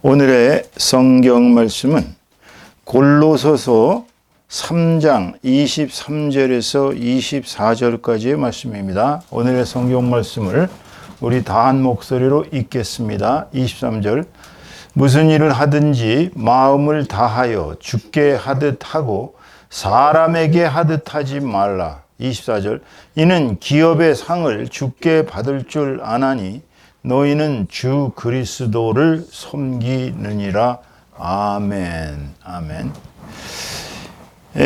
오늘의 성경 말씀은 골로새서 3장 23절에서 24절까지의 말씀입니다. 오늘의 성경 말씀을 우리 다 한 목소리로 읽겠습니다. 23절, 무슨 일을 하든지 마음을 다하여 주께 하듯 하고 사람에게 하듯 하지 말라. 24절, 이는 기업의 상을 주께 받을 줄 아나니 너희는 주 그리스도를 섬기느니라. 아멘. 아멘.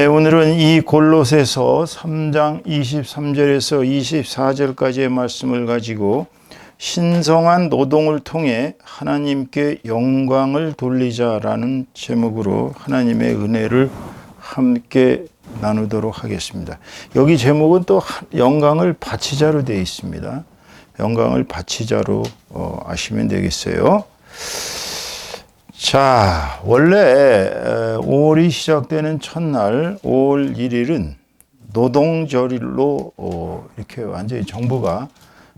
오늘은 이 골로새서 3장 23절에서 24절까지의 말씀을 가지고 신성한 노동을 통해 하나님께 영광을 돌리자라는 제목으로 하나님의 은혜를 함께 나누도록 하겠습니다. 여기 제목은 또 영광을 바치자로 되어 있습니다. 영광을 바치자로 아시면 되겠어요. 자, 원래 5월이 시작되는 첫날 5월 1일은 노동절로 이렇게 완전히 정부가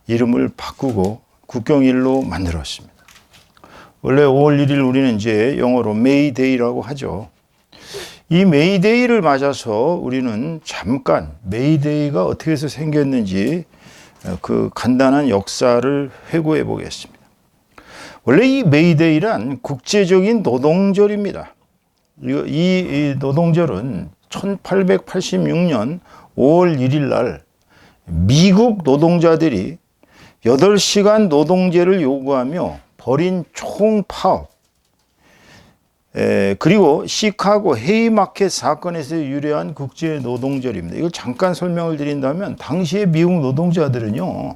이름을 바꾸고 국경일로 만들었습니다. 원래 5월 1일 우리는 이제 영어로 메이데이라고 하죠. 이 메이데이를 맞아서 우리는 잠깐 메이데이가 어떻게 해서 생겼는지 그 간단한 역사를 회고해 보겠습니다. 원래 이 메이데이란 국제적인 노동절입니다. 이 노동절은 1886년 5월 1일 날 미국 노동자들이 8시간 노동제를 요구하며 벌인 총파업, 그리고 시카고 헤이마켓 사건에서 유래한 국제 노동절입니다. 이걸 잠깐 설명을 드린다면 당시의 미국 노동자들은요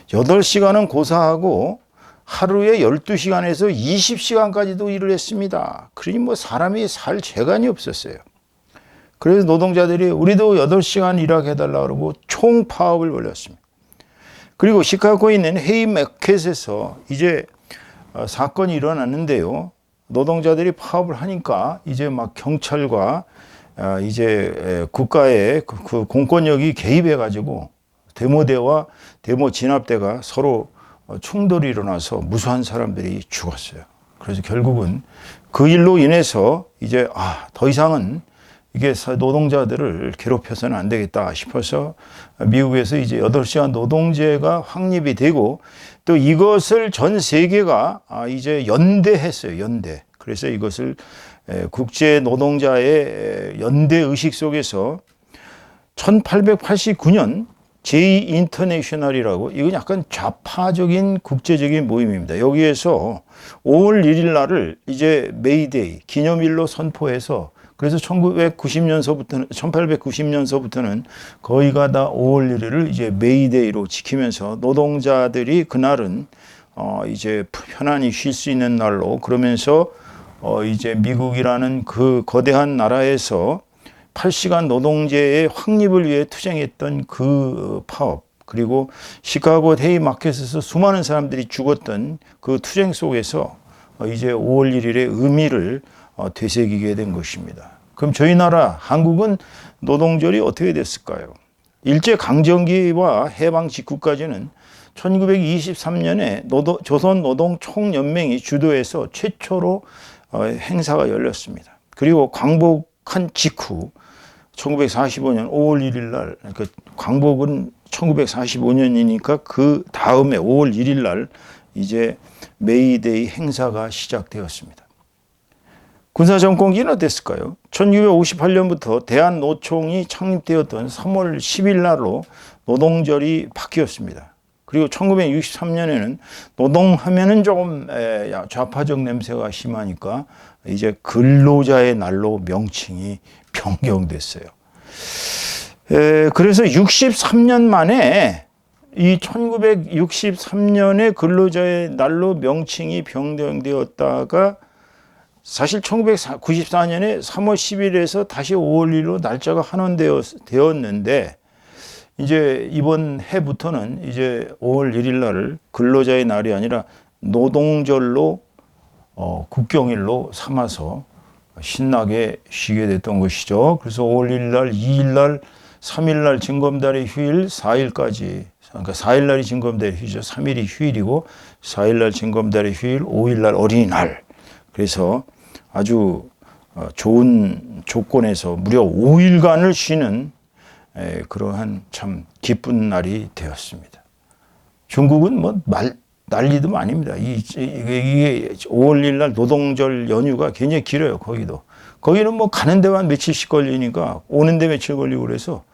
8시간은 고사하고 하루에 12시간에서 20시간까지도 일을 했습니다. 그러니 뭐 사람이 살 재간이 없었어요. 그래서 노동자들이 우리도 8시간 일하게 해달라고 그러고 총파업을 벌였습니다. 그리고 시카고에 있는 헤이마켓에서 이제 사건이 일어났는데요. 노동자들이 파업을 하니까 이제 막 경찰과 이제 국가의 그 공권력이 개입해 가지고 데모대와 데모 진압대가 서로 충돌이 일어나서 무수한 사람들이 죽었어요. 그래서 결국은 그 일로 인해서 이제 더 이상은 이게 노동자들을 괴롭혀서는 안 되겠다 싶어서 미국에서 이제 8시간 노동제가 확립이 되고 또 이것을 전 세계가 이제 연대했어요. 연대. 그래서 이것을 국제 노동자의 연대 의식 속에서 1889년 제2 인터내셔널이라고, 이건 약간 좌파적인 국제적인 모임입니다. 여기에서 5월 1일 날을 이제 메이데이 기념일로 선포해서, 그래서 1890년서부터는 거의가 다 5월 1일을 이제 메이데이로 지키면서 노동자들이 그날은 이제 편안히 쉴 수 있는 날로, 그러면서 이제 미국이라는 그 거대한 나라에서 8시간 노동제의 확립을 위해 투쟁했던 그 파업, 그리고 시카고 헤이마켓에서 수많은 사람들이 죽었던 그 투쟁 속에서 이제 5월 1일의 의미를 되새기게 된 것입니다. 그럼 저희 나라 한국은 노동절이 어떻게 됐을까요? 일제강점기와 해방 직후까지는 1923년에 조선노동총연맹이 주도해서 최초로 행사가 열렸습니다. 그리고 광복한 직후 1945년 5월 1일 날, 그러니까 광복은 1945년이니까 그 다음에 5월 1일 날 이제 메이데이 행사가 시작되었습니다. 군사정권기는 어땠을까요? 1958년부터 대한노총이 창립되었던 3월 10일 날로 노동절이 바뀌었습니다. 그리고 1963년에는 노동하면은 조금 좌파적 냄새가 심하니까 이제 근로자의 날로 명칭이 변경됐어요. 그래서 63년 만에 이 1963년에 근로자의 날로 명칭이 변경되었다가 사실 1994년에 3월 10일에서 다시 5월 1일로 날짜가 환원되었는데 이제 이번 해부터는 이제 5월 1일 날을 근로자의 날이 아니라 노동절로 국경일로 삼아서 신나게 쉬게 됐던 것이죠. 그래서 5월 1일 날, 2일 날, 3일 날 징검다리 휴일, 4일까지, 그러니까 4일 날이 징검다리 휴일이죠. 3일이 휴일이고 4일 날 징검다리 휴일, 5일 날 어린이날. 그래서 아주 좋은 조건에서 무려 5일간을 쉬는 그러한 참 기쁜 날이 되었습니다. 중국은 뭐 난리도 아닙니다. 이게 5월 1일 날 노동절 연휴가 굉장히 길어요. 거기는 뭐 가는 데만 며칠씩 걸리니까 오는 데 며칠 걸리고 그래서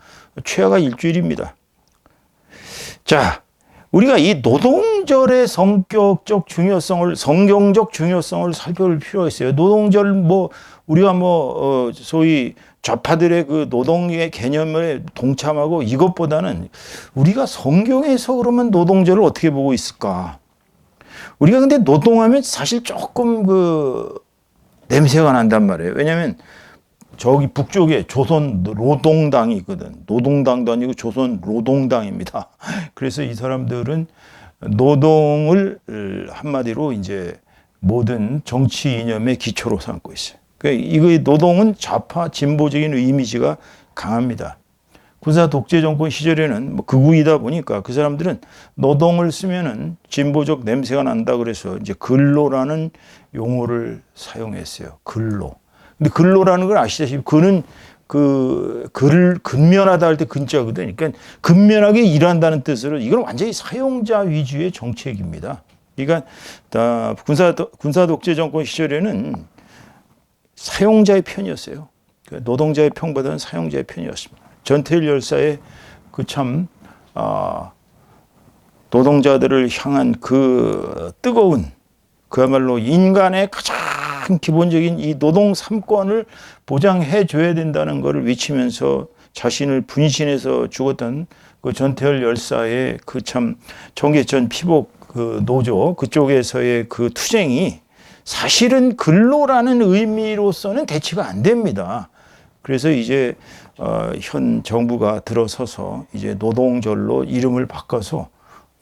최하가 일주일입니다. 자, 우리가 이 노동절의 성격적 중요성을, 성경적 중요성을 살펴볼 필요가 있어요. 노동절 우리가 소위 좌파들의 그 노동의 개념에 동참하고 이것보다는 우리가 성경에서 그러면 노동절을 어떻게 보고 있을까? 우리가 근데 노동하면 사실 조금 냄새가 난단 말이에요. 왜냐하면 저기 북쪽에 조선 노동당이 있거든. 노동당도 아니고 조선 노동당입니다. 그래서 이 사람들은 노동을 한마디로 이제 모든 정치 이념의 기초로 삼고 있어요. 그러니까 이거 노동은 좌파 진보적인 이미지가 강합니다. 군사 독재 정권 시절에는 극우이다 보니까 그 사람들은 노동을 쓰면은 진보적 냄새가 난다 그래서 이제 근로라는 용어를 사용했어요. 근로. 근데 근로라는 걸 아시다시피 근은 근면하다 할 때 근자거든요. 그러니까 근면하게 일한다는 뜻으로 이건 완전히 사용자 위주의 정책입니다. 그러니까 군사 독재 정권 시절에는 사용자의 편이었어요. 노동자의 평보다는 사용자의 편이었습니다. 전태일 열사의 노동자들을 향한 그 뜨거운 그야말로 인간의 가장 기본적인 이 노동 3권을 보장해 줘야 된다는 것을 외치면서 자신을 분신해서 죽었던 그 전태일 열사의 청계천 피복 노조 그쪽에서의 그 투쟁이 사실은 근로라는 의미로서는 대치가 안 됩니다. 그래서 이제 현 정부가 들어서서 이제 노동절로 이름을 바꿔서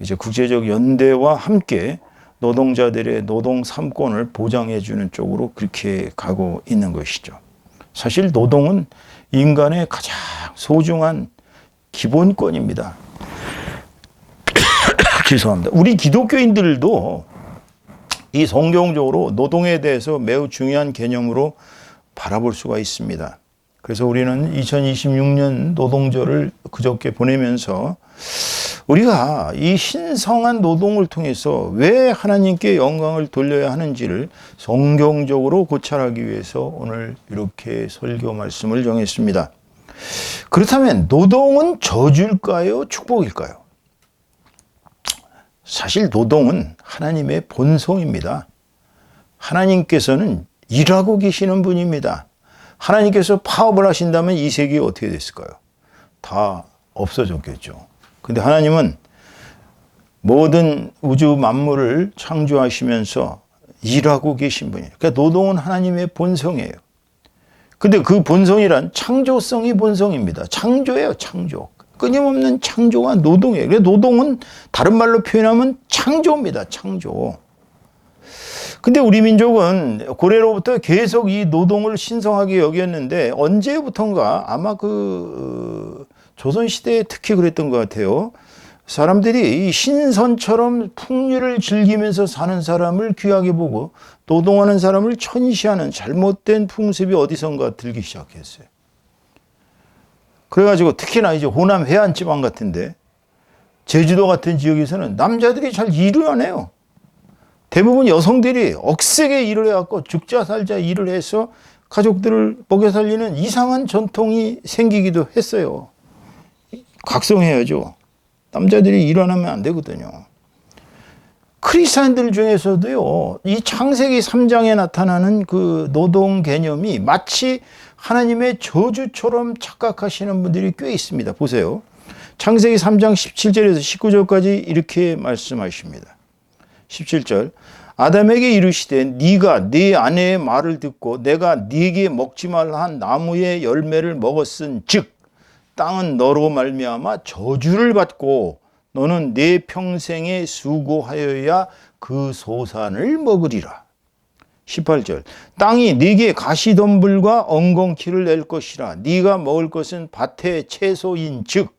이제 국제적 연대와 함께 노동자들의 노동 3권을 보장해 주는 쪽으로 그렇게 가고 있는 것이죠. 사실 노동은 인간의 가장 소중한 기본권입니다. 죄송합니다. 우리 기독교인들도 이 성경적으로 노동에 대해서 매우 중요한 개념으로 바라볼 수가 있습니다. 그래서 우리는 2026년 노동절을 그저께 보내면서 우리가 이 신성한 노동을 통해서 왜 하나님께 영광을 돌려야 하는지를 성경적으로 고찰하기 위해서 오늘 이렇게 설교 말씀을 정했습니다. 그렇다면 노동은 저주일까요? 축복일까요? 사실 노동은 하나님의 본성입니다. 하나님께서는 일하고 계시는 분입니다. 하나님께서 파업을 하신다면 이 세계가 어떻게 됐을까요? 다 없어졌겠죠. 근데 하나님은 모든 우주 만물을 창조하시면서 일하고 계신 분이에요. 그러니까 노동은 하나님의 본성이에요. 근데 그 본성이란 창조성이 본성입니다. 창조예요, 창조. 끊임없는 창조가 노동이에요. 그래서 노동은 다른 말로 표현하면 창조입니다, 창조. 근데 우리 민족은 고래로부터 계속 이 노동을 신성하게 여겼는데 언제부턴가 아마 조선시대에 특히 그랬던 것 같아요. 사람들이 이 신선처럼 풍류를 즐기면서 사는 사람을 귀하게 보고 노동하는 사람을 천시하는 잘못된 풍습이 어디선가 들기 시작했어요. 그래가지고 특히나 이제 호남 해안지방 같은데 제주도 같은 지역에서는 남자들이 잘 일을 안 해요. 대부분 여성들이 억세게 일을 해갖고 죽자 살자 일을 해서 가족들을 먹여 살리는 이상한 전통이 생기기도 했어요. 각성해야죠. 남자들이 일 안 하면 안 되거든요. 크리스찬들 중에서도요, 이 창세기 3장에 나타나는 그 노동 개념이 마치 하나님의 저주처럼 착각하시는 분들이 꽤 있습니다. 보세요. 창세기 3장 17절에서 19절까지 이렇게 말씀하십니다. 17절. 아담에게 이르시되 네가 네 아내의 말을 듣고 내가 네게 먹지 말라 한 나무의 열매를 먹었은 즉 땅은 너로 말미암아 저주를 받고 너는 네 평생에 수고하여야 그 소산을 먹으리라. 18절. 땅이 네게 가시덤불과 엉겅퀴를 낼 것이라. 네가 먹을 것은 밭의 채소인 즉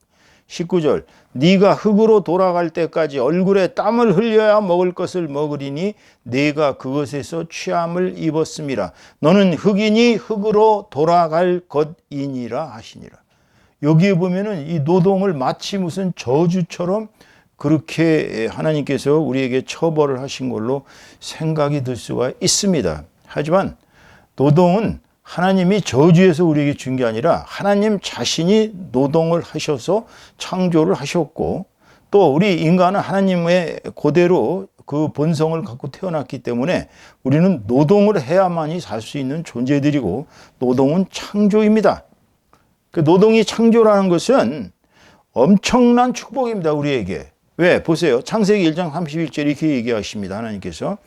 19절 네가 흙으로 돌아갈 때까지 얼굴에 땀을 흘려야 먹을 것을 먹으리니 네가 그것에서 취함을 입었음이라. 너는 흙이니 흙으로 돌아갈 것이니라 하시니라. 여기에 보면은 이 노동을 마치 무슨 저주처럼 그렇게 하나님께서 우리에게 처벌을 하신 걸로 생각이 들 수가 있습니다. 하지만 노동은 하나님이 저주해서 우리에게 준 게 아니라 하나님 자신이 노동을 하셔서 창조를 하셨고, 또 우리 인간은 하나님의 그대로 그 본성을 갖고 태어났기 때문에 우리는 노동을 해야만이 살 수 있는 존재들이고, 노동은 창조입니다. 그 노동이 창조라는 것은 엄청난 축복입니다, 우리에게. 왜? 보세요. 창세기 1장 31절 이렇게 얘기하십니다. 하나님께서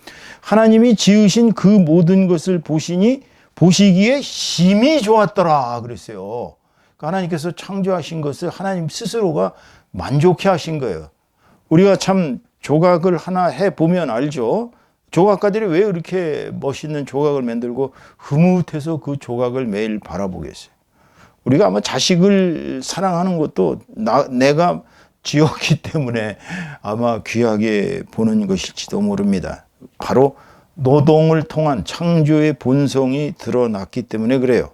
하나님이 지으신 그 모든 것을 보시기에 심히 좋았더라 그랬어요. 그러니까 하나님께서 창조하신 것을 하나님 스스로가 만족해 하신 거예요. 우리가 참 조각을 하나 해보면 알죠. 조각가들이 왜 이렇게 멋있는 조각을 만들고 흐뭇해서 그 조각을 매일 바라보겠어요. 우리가 아마 자식을 사랑하는 것도 내가 지었기 때문에 아마 귀하게 보는 것일지도 모릅니다. 바로 노동을 통한 창조의 본성이 드러났기 때문에 그래요.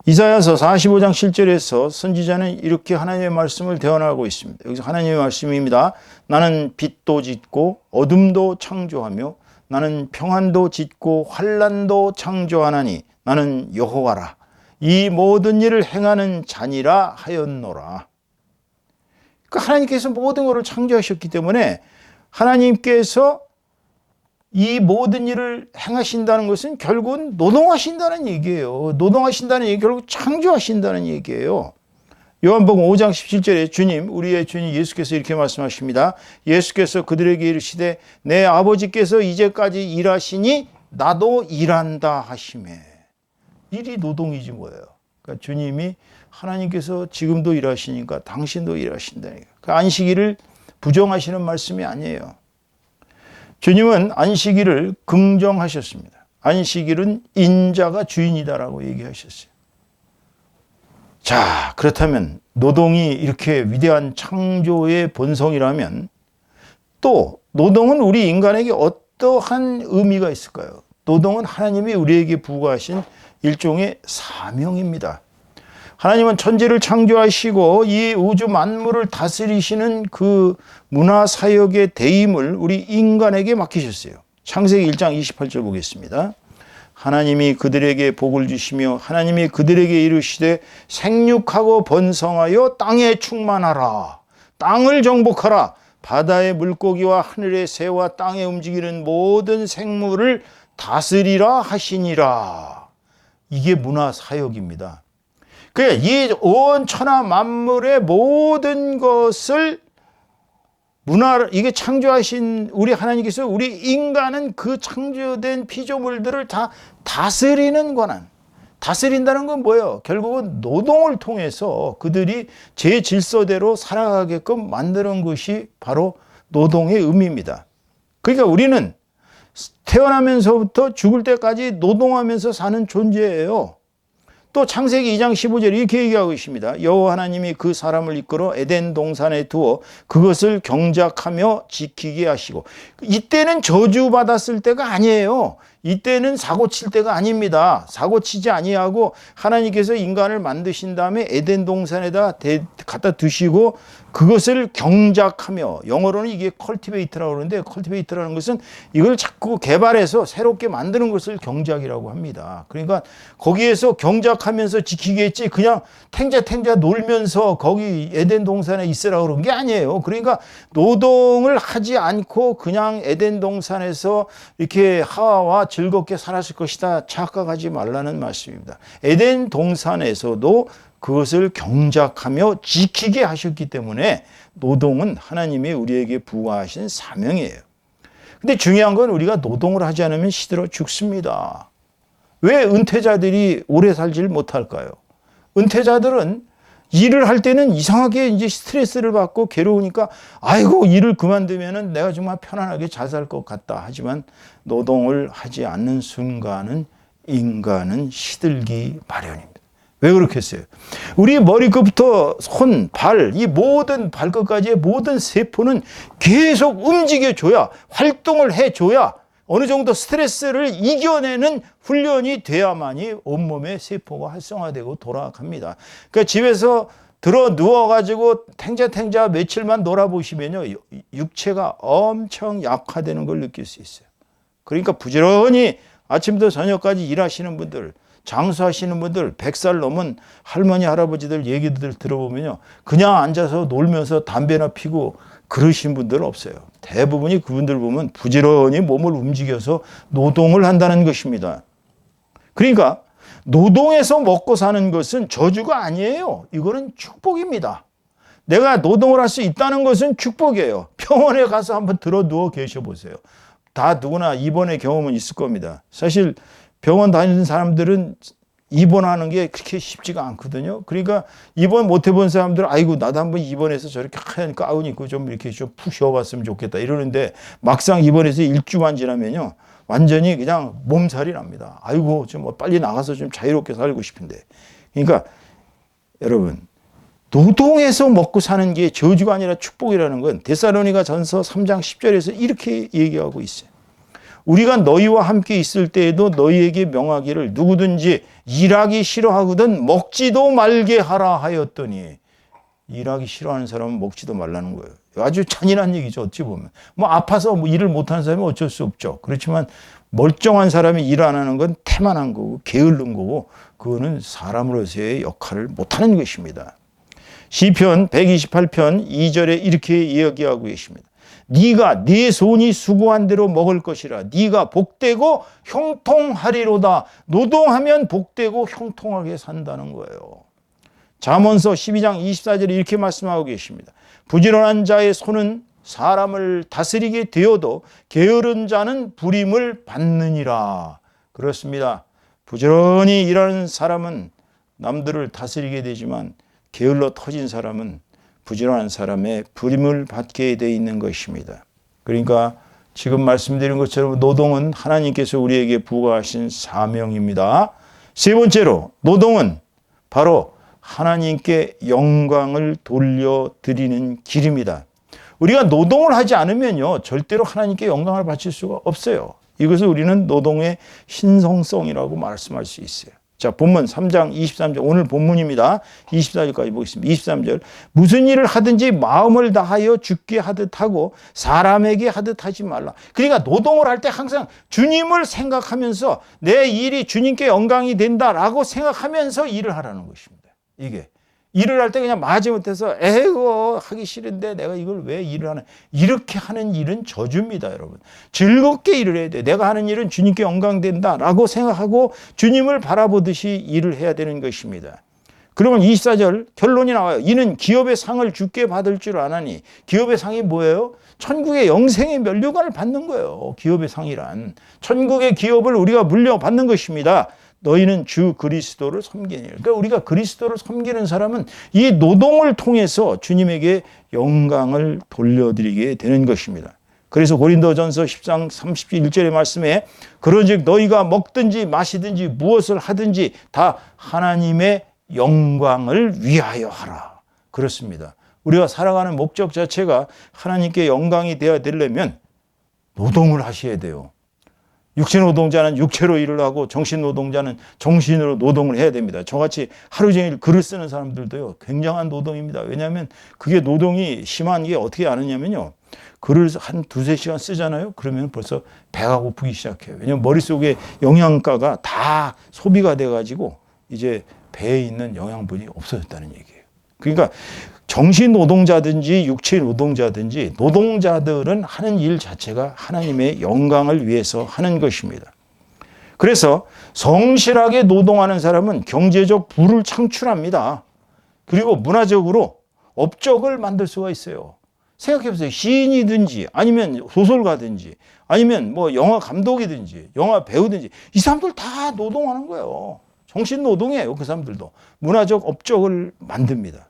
이사야서 45장 7절에서 선지자는 이렇게 하나님의 말씀을 대언하고 있습니다. 여기서 하나님의 말씀입니다. 나는 빛도 짓고 어둠도 창조하며 나는 평안도 짓고 환난도 창조하나니 나는 여호와라. 이 모든 일을 행하는 자니라 하였노라. 그러니까 하나님께서 모든 것을 창조하셨기 때문에 하나님께서 이 모든 일을 행하신다는 것은 결국은 노동하신다는 얘기예요. 노동하신다는 얘기 결국 창조하신다는 얘기예요. 요한복음 5장 17절에 주님, 우리의 주님 예수께서 이렇게 말씀하십니다. 예수께서 그들에게 이르시되 내 아버지께서 이제까지 일하시니 나도 일한다 하시매. 일이 노동이지 뭐예요. 그러니까 주님이 하나님께서 지금도 일하시니까 당신도 일하신다니까. 그 안식일을 부정하시는 말씀이 아니에요. 주님은 안식일을 긍정하셨습니다. 안식일은 인자가 주인이다라고 얘기하셨어요. 자, 그렇다면 노동이 이렇게 위대한 창조의 본성이라면 또 노동은 우리 인간에게 어떠한 의미가 있을까요? 노동은 하나님이 우리에게 부과하신 일종의 사명입니다. 하나님은 천지를 창조하시고 이 우주 만물을 다스리시는 그 문화 사역의 대임을 우리 인간에게 맡기셨어요. 창세기 1장 28절 보겠습니다. 하나님이 그들에게 복을 주시며 하나님이 그들에게 이르시되 생육하고 번성하여 땅에 충만하라. 땅을 정복하라. 바다의 물고기와 하늘의 새와 땅에 움직이는 모든 생물을 다스리라 하시니라. 이게 문화 사역입니다. 이 온 천하 만물의 모든 것을 이게 창조하신 우리 하나님께서 우리 인간은 그 창조된 피조물들을 다 다스리는 권한. 다스린다는 건 뭐예요? 결국은 노동을 통해서 그들이 제 질서대로 살아가게끔 만드는 것이 바로 노동의 의미입니다. 그러니까 우리는 태어나면서부터 죽을 때까지 노동하면서 사는 존재예요. 또 창세기 2장 15절 이렇게 얘기하고 있습니다. 여호와 하나님이 그 사람을 이끌어 에덴 동산에 두어 그것을 경작하며 지키게 하시고, 이때는 저주받았을 때가 아니에요. 이때는 사고칠 때가 아닙니다. 사고치지 아니하고 하나님께서 인간을 만드신 다음에 에덴 동산에다 갖다 두시고 그것을 경작하며, 영어로는 이게 컬티베이트라고 그러는데, 컬티베이트라는 것은 이걸 자꾸 개발해서 새롭게 만드는 것을 경작이라고 합니다. 그러니까 거기에서 경작하면서 지키게 했지 그냥 탱자탱자 놀면서 거기 에덴 동산에 있으라고 그런 게 아니에요. 그러니까 노동을 하지 않고 그냥 에덴 동산에서 이렇게 하와와 즐겁게 살았을 것이다 착각하지 말라는 말씀입니다. 에덴 동산에서도 그것을 경작하며 지키게 하셨기 때문에 노동은 하나님이 우리에게 부과하신 사명이에요. 근데 중요한 건 우리가 노동을 하지 않으면 시들어 죽습니다. 왜 은퇴자들이 오래 살지를 못할까요? 은퇴자들은 일을 할 때는 이상하게 이제 스트레스를 받고 괴로우니까 아이고 일을 그만두면은 내가 정말 편안하게 잘 살 것 같다. 하지만 노동을 하지 않는 순간은 인간은 시들기 마련입니다. 왜 그렇겠어요? 우리 머리끝부터 손, 발, 이 모든 발끝까지의 모든 세포는 계속 움직여줘야, 활동을 해줘야 어느 정도 스트레스를 이겨내는 훈련이 돼야만이 온몸의 세포가 활성화되고 돌아갑니다. 그러니까 집에서 들어 누워가지고 탱자탱자 며칠만 놀아보시면요, 육체가 엄청 약화되는 걸 느낄 수 있어요. 그러니까 부지런히 아침부터 저녁까지 일하시는 분들, 장수하시는 분들, 100살 넘은 할머니, 할아버지들 얘기들 들어보면요, 그냥 앉아서 놀면서 담배나 피고 그러신 분들은 없어요. 대부분이 그분들 보면 부지런히 몸을 움직여서 노동을 한다는 것입니다. 그러니까 노동해서 먹고 사는 것은 저주가 아니에요. 이거는 축복입니다. 내가 노동을 할 수 있다는 것은 축복이에요. 병원에 가서 한번 들어 누워 계셔 보세요. 다 누구나 입원의 경험은 있을 겁니다. 사실 병원 다니는 사람들은 입원하는 게 그렇게 쉽지가 않거든요. 그러니까 입원 못 해본 사람들은 아이고 나도 한번 입원해서 저렇게 하얀 가운 입고 좀 이렇게 좀 푹 쉬어봤으면 좋겠다 이러는데 막상 입원해서 일주만 지나면요 완전히 그냥 몸살이 납니다. 아이고 좀 빨리 나가서 좀 자유롭게 살고 싶은데. 그러니까 여러분 노동해서 먹고 사는 게 저주가 아니라 축복이라는 건 데살로니가 전서 3장 10절에서 이렇게 얘기하고 있어요. 우리가 너희와 함께 있을 때에도 너희에게 명하기를 누구든지 일하기 싫어하거든 먹지도 말게 하라 하였더니, 일하기 싫어하는 사람은 먹지도 말라는 거예요. 아주 잔인한 얘기죠. 어찌 보면 뭐 아파서 뭐 일을 못하는 사람은 어쩔 수 없죠. 그렇지만 멀쩡한 사람이 일 안 하는 건 태만한 거고 게으른 거고 그거는 사람으로서의 역할을 못하는 것입니다. 시편 128편 2절에 이렇게 이야기하고 계십니다. 네가 네 손이 수고한 대로 먹을 것이라. 네가 복되고 형통하리로다. 노동하면 복되고 형통하게 산다는 거예요. 잠언서 12장 24절에 이렇게 말씀하고 계십니다. 부지런한 자의 손은 사람을 다스리게 되어도 게으른 자는 부림을 받느니라. 그렇습니다. 부지런히 일하는 사람은 남들을 다스리게 되지만 게을러 터진 사람은 부지런한 사람의 부림을 받게 돼 있는 것입니다. 그러니까 지금 말씀드린 것처럼 노동은 하나님께서 우리에게 부과하신 사명입니다. 세 번째로 노동은 바로 하나님께 영광을 돌려드리는 길입니다. 우리가 노동을 하지 않으면요 절대로 하나님께 영광을 바칠 수가 없어요. 이것을 우리는 노동의 신성성이라고 말씀할 수 있어요. 자, 본문 3장 23절 오늘 본문입니다. 24절까지 보겠습니다. 23절 무슨 일을 하든지 마음을 다하여 주께 하듯 하고 사람에게 하듯 하지 말라. 그러니까 노동을 할 때 항상 주님을 생각하면서 내 일이 주님께 영광이 된다라고 생각하면서 일을 하라는 것입니다. 이게 일을 할 때 그냥 마지못해서 에이고 하기 싫은데 내가 이걸 왜 일을 하나, 이렇게 하는 일은 저주입니다. 여러분 즐겁게 일을 해야 돼. 내가 하는 일은 주님께 영광된다라고 생각하고 주님을 바라보듯이 일을 해야 되는 것입니다. 그러면 24절 결론이 나와요. 이는 기업의 상을 주께 받을 줄 아나니. 기업의 상이 뭐예요? 천국의 영생의 면류관을 받는 거예요. 기업의 상이란 천국의 기업을 우리가 물려받는 것입니다. 너희는 주 그리스도를 섬기니. 그러니까 우리가 그리스도를 섬기는 사람은 이 노동을 통해서 주님에게 영광을 돌려드리게 되는 것입니다. 그래서 고린도전서 10장 31절의 말씀에 그런즉 너희가 먹든지 마시든지 무엇을 하든지 다 하나님의 영광을 위하여 하라. 그렇습니다. 우리가 살아가는 목적 자체가 하나님께 영광이 되어야 되려면 노동을 하셔야 돼요. 육체 노동자는 육체로 일을 하고 정신 노동자는 정신으로 노동을 해야 됩니다. 저같이 하루 종일 글을 쓰는 사람들도요 굉장한 노동입니다. 왜냐하면 그게 노동이 심한 게 어떻게 아느냐면요 글을 한 두세 시간 쓰잖아요. 그러면 벌써 배가 고프기 시작해요. 왜냐하면 머릿속에 영양가가 다 소비가 돼가지고 이제 배에 있는 영양분이 없어졌다는 얘기예요. 그러니까 정신 노동자든지 육체 노동자든지 노동자들은 하는 일 자체가 하나님의 영광을 위해서 하는 것입니다. 그래서 성실하게 노동하는 사람은 경제적 부를 창출합니다. 그리고 문화적으로 업적을 만들 수가 있어요. 생각해 보세요. 시인이든지 아니면 소설가든지 아니면 뭐 영화 감독이든지 영화 배우든지 이 사람들 다 노동하는 거예요. 정신 노동이에요. 그 사람들도. 문화적 업적을 만듭니다.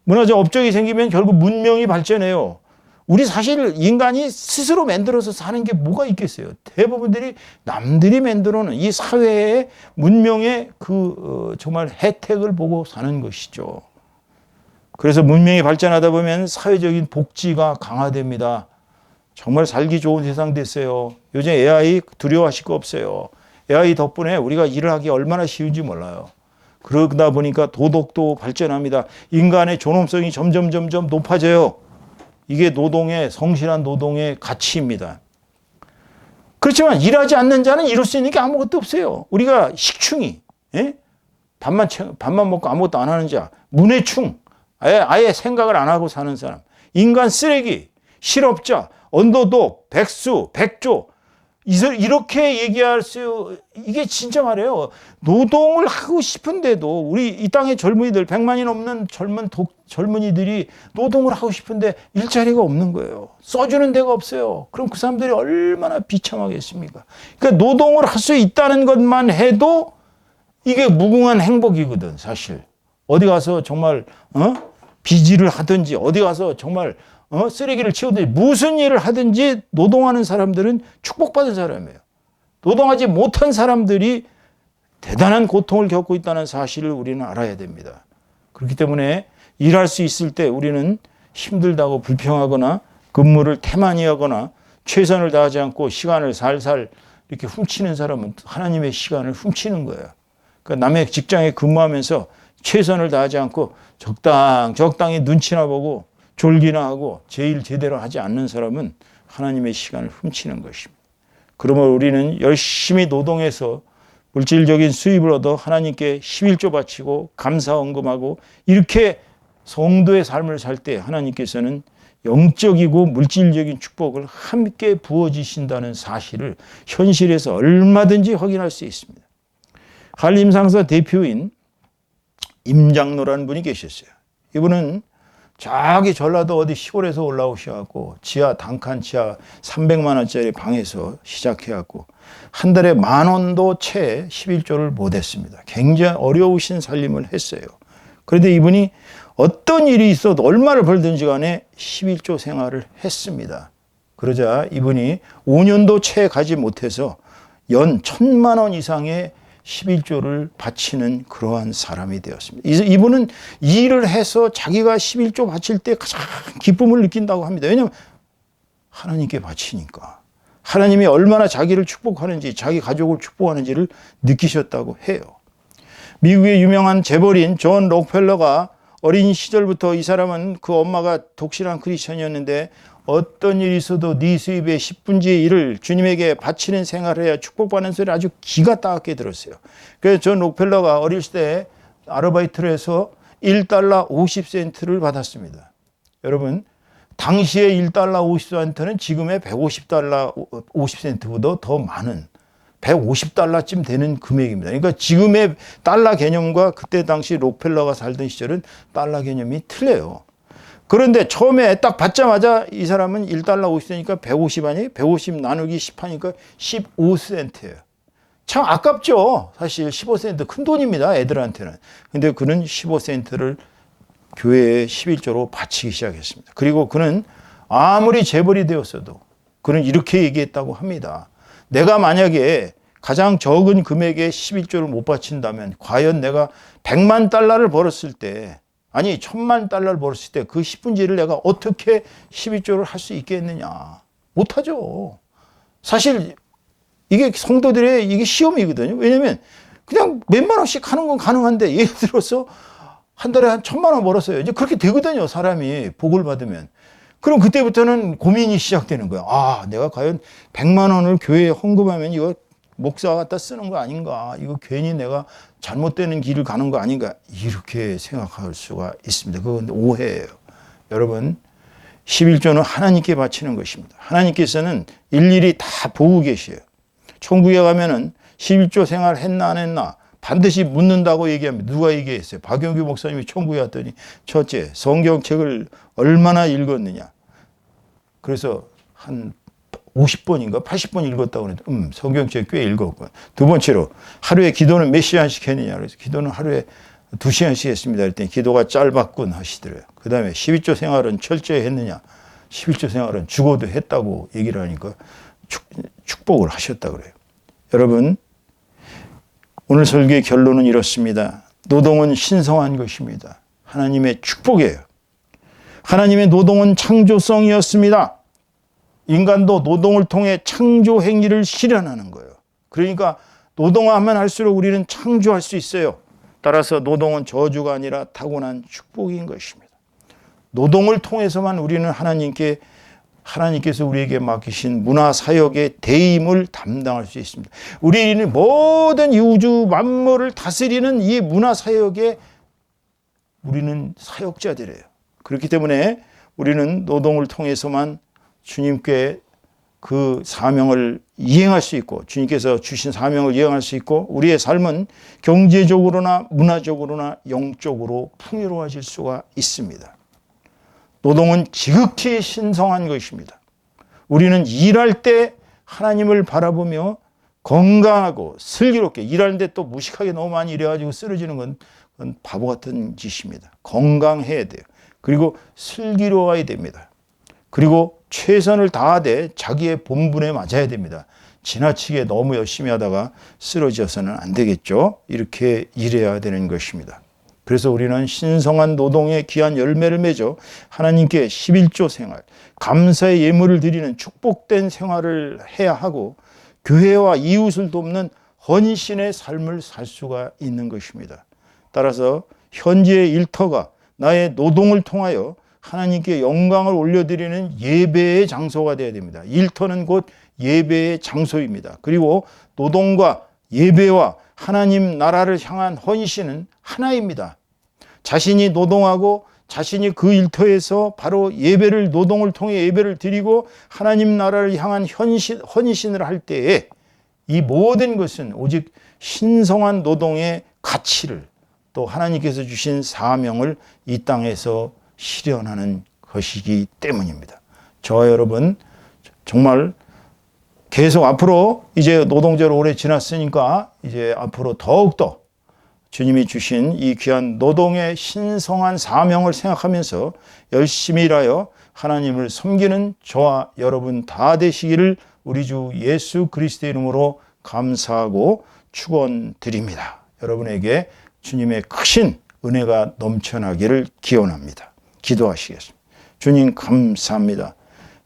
문화적 업적이 생기면 결국 문명이 발전해요. 우리 사실 인간이 스스로 만들어서 사는 게 뭐가 있겠어요? 대부분들이 남들이 만들어 놓은 이 사회의 문명의 정말 혜택을 보고 사는 것이죠. 그래서 문명이 발전하다 보면 사회적인 복지가 강화됩니다. 정말 살기 좋은 세상 됐어요. 요즘 AI 두려워하실 거 없어요. AI 덕분에 우리가 일을 하기 얼마나 쉬운지 몰라요. 그러다 보니까 도덕도 발전합니다. 인간의 존엄성이 점점 높아져요. 이게 성실한 노동의 가치입니다. 그렇지만 일하지 않는 자는 이룰 수 있는 게 아무것도 없어요. 우리가 식충이, 예? 밥만 먹고 아무것도 안 하는 자, 문해충, 아예 생각을 안 하고 사는 사람, 인간 쓰레기, 실업자, 언더독, 백수, 백조, 이렇게 얘기할 이게 진짜 말이에요. 노동을 하고 싶은데도 우리 이 땅의 젊은이들, 100만이 넘는 젊은이들이 노동을 하고 싶은데 일자리가 없는 거예요. 써주는 데가 없어요. 그럼 그 사람들이 얼마나 비참하겠습니까? 그러니까 노동을 할 수 있다는 것만 해도 이게 무궁한 행복이거든, 사실. 어디 가서 정말 비지를 하든지 어디 가서 정말 쓰레기를 치우든지 무슨 일을 하든지 노동하는 사람들은 축복받은 사람이에요. 노동하지 못한 사람들이 대단한 고통을 겪고 있다는 사실을 우리는 알아야 됩니다. 그렇기 때문에 일할 수 있을 때 우리는 힘들다고 불평하거나 근무를 태만히 하거나 최선을 다하지 않고 시간을 살살 이렇게 훔치는 사람은 하나님의 시간을 훔치는 거예요. 그러니까 남의 직장에 근무하면서 최선을 다하지 않고 적당히 눈치나 보고 졸기나 하고 제일 제대로 하지 않는 사람은 하나님의 시간을 훔치는 것입니다. 그러므로 우리는 열심히 노동해서 물질적인 수입을 얻어 하나님께 11조 바치고 감사 헌금하고 이렇게 성도의 삶을 살 때 하나님께서는 영적이고 물질적인 축복을 함께 부어주신다는 사실을 현실에서 얼마든지 확인할 수 있습니다. 한림상사 대표인 임장로라는 분이 계셨어요. 이분은 저기 전라도 어디 시골에서 올라오셔갖고 단칸 지하 300만 원짜리 방에서 시작해갖고 한 달에 10,000원도 채 11조를 못했습니다. 굉장히 어려우신 살림을 했어요. 그런데 이분이 어떤 일이 있어도 얼마를 벌든지 간에 11조 생활을 했습니다. 그러자 이분이 5년도 채 가지 못해서 연 1,000만 원 이상의 11조를 바치는 그러한 사람이 되었습니다. 이분은 일을 해서 자기가 11조 바칠 때 가장 기쁨을 느낀다고 합니다. 왜냐하면 하나님께 바치니까. 하나님이 얼마나 자기를 축복하는지, 자기 가족을 축복하는지를 느끼셨다고 해요. 미국의 유명한 재벌인 존 록펠러가 어린 시절부터 이 사람은 그 엄마가 독실한 크리스천이었는데 어떤 일이 있어도 네 수입의 10분지의 1을 주님에게 바치는 생활을 해야 축복받는 소리를 아주 기가 따갑게 들었어요. 그래서 존 록펠러가 어릴 때 아르바이트를 해서 1달러 50센트를 받았습니다. 여러분, 당시의 1달러 50센트는 지금의 150달러 50센트보다 더 많은 150달러쯤 되는 금액입니다. 그러니까 지금의 달러 개념과 그때 당시 록펠러가 살던 시절은 달러 개념이 틀려요. 그런데 처음에 딱 받자마자 이 사람은 1달러 50센트니까 150 아니에요? 150 나누기 10 하니까 15센트예요. 참 아깝죠. 사실 15센트 큰 돈입니다. 애들한테는. 근데 그는 15센트를 교회에 11조로 바치기 시작했습니다. 그리고 그는 아무리 재벌이 되었어도 그는 이렇게 얘기했다고 합니다. 내가 만약에 가장 적은 금액의 11조를 못 바친다면 과연 내가 100만 달러를 벌었을 때 1,000만 달러를 벌었을 때 그 10분지를 내가 어떻게 11조를 할 수 있겠느냐. 못하죠. 사실 이게 성도들의 이게 시험이거든요. 왜냐면 그냥 몇만 원씩 하는 건 가능한데 예를 들어서 한 달에 한 1,000만 원 벌었어요. 이제 그렇게 되거든요. 사람이 복을 받으면. 그럼 그때부터는 고민이 시작되는 거야. 내가 과연 100만 원을 교회에 헌금하면 이거 목사가 갖다 쓰는 거 아닌가? 이거 괜히 내가 잘못되는 길을 가는 거 아닌가? 이렇게 생각할 수가 있습니다. 그건 오해예요. 여러분, 11조는 하나님께 바치는 것입니다. 하나님께서는 일일이 다 보고 계셔요. 천국에 가면은 11조 생활 했나 안 했나 반드시 묻는다고 얘기합니다. 누가 얘기했어요? 박영규 목사님이 천국에 왔더니 첫째, 성경책을 얼마나 읽었느냐. 그래서 한 50번인가 80번 읽었다고 그랬더니 성경책 꽤 읽었고. 두 번째로 하루에 기도는 몇 시간씩 했느냐. 그래서 기도는 하루에 2시간씩 했습니다. 그랬더니 기도가 짧았군 하시더래요. 그 다음에 12조 생활은 철저히 했느냐. 11조 생활은 죽어도 했다고 얘기를 하니까 축복을 하셨다 그래요. 여러분, 오늘 설교의 결론은 이렇습니다. 노동은 신성한 것입니다. 하나님의 축복이에요. 하나님의 노동은 창조성이었습니다. 인간도 노동을 통해 창조 행위를 실현하는 거예요. 그러니까 노동하면 할수록 우리는 창조할 수 있어요. 따라서 노동은 저주가 아니라 타고난 축복인 것입니다. 노동을 통해서만 우리는 하나님께서 우리에게 맡기신 문화사역의 대임을 담당할 수 있습니다. 우리는 모든 우주 만물을 다스리는 이 문화사역에 우리는 사역자들이에요. 그렇기 때문에 우리는 노동을 통해서만 주님께 그 사명을 이행할 수 있고, 주님께서 주신 사명을 이행할 수 있고, 우리의 삶은 경제적으로나 문화적으로나 영적으로 풍요로워질 수가 있습니다. 노동은 지극히 신성한 것입니다. 우리는 일할 때 하나님을 바라보며 건강하고 슬기롭게, 일하는데 또 무식하게 너무 많이 일해가지고 쓰러지는 건 그건 바보 같은 짓입니다. 건강해야 돼요. 그리고 슬기로워야 됩니다. 그리고 최선을 다하되 자기의 본분에 맞아야 됩니다. 지나치게 너무 열심히 하다가 쓰러져서는 안 되겠죠. 이렇게 일해야 되는 것입니다. 그래서 우리는 신성한 노동의 귀한 열매를 맺어 하나님께 11조 생활, 감사의 예물을 드리는 축복된 생활을 해야 하고, 교회와 이웃을 돕는 헌신의 삶을 살 수가 있는 것입니다. 따라서 현재의 일터가 나의 노동을 통하여 하나님께 영광을 올려드리는 예배의 장소가 되어야 됩니다. 일터는 곧 예배의 장소입니다. 그리고 노동과 예배와 하나님 나라를 향한 헌신은 하나입니다. 자신이 노동하고 자신이 그 일터에서 바로 예배를, 노동을 통해 예배를 드리고 하나님 나라를 향한 헌신을 할 때에 이 모든 것은 오직 신성한 노동의 가치를, 또 하나님께서 주신 사명을 이 땅에서 실현하는 것이기 때문입니다. 저와 여러분 정말 계속 앞으로, 이제 노동절 오래 지났으니까 이제 앞으로 더욱더 주님이 주신 이 귀한 노동의 신성한 사명을 생각하면서 열심히 일하여 하나님을 섬기는 저와 여러분 다 되시기를 우리 주 예수 그리스도의 이름으로 감사하고 축원드립니다. 여러분에게 주님의 크신 은혜가 넘쳐나기를 기원합니다. 기도하시겠습니다. 주님 감사합니다.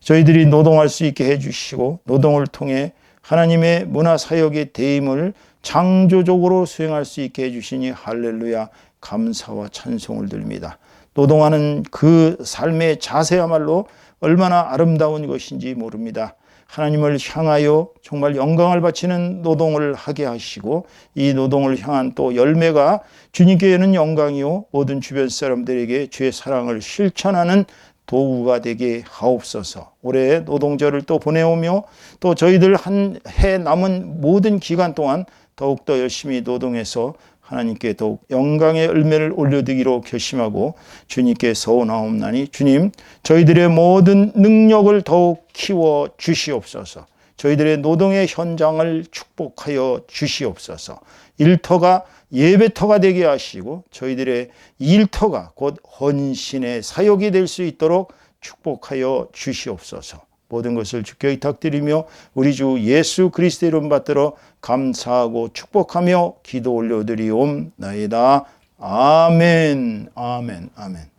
저희들이 노동할 수 있게 해주시고, 노동을 통해 하나님의 문화사역의 대임을 창조적으로 수행할 수 있게 해주시니 할렐루야, 감사와 찬송을 드립니다. 노동하는 그 삶의 자세야말로 얼마나 아름다운 것인지 모릅니다. 하나님을 향하여 정말 영광을 바치는 노동을 하게 하시고, 이 노동을 향한 또 열매가 주님께는 영광이요 모든 주변 사람들에게 주의 사랑을 실천하는 도구가 되게 하옵소서. 올해 노동절을 또 보내오며 또 저희들 한 해 남은 모든 기간 동안 더욱더 열심히 노동해서 하나님께 더욱 영광의 열매를 올려드리기로 결심하고 주님께 서원하옵나니, 주님 저희들의 모든 능력을 더욱 키워 주시옵소서. 저희들의 노동의 현장을 축복하여 주시옵소서. 일터가 예배터가 되게 하시고, 저희들의 일터가 곧 헌신의 사역이 될 수 있도록 축복하여 주시옵소서. 모든 것을 주께 의탁드리며 우리 주 예수 그리스도의 이름 받들어 감사하고 축복하며 기도 올려드리옵나이다. 아멘, 아멘, 아멘.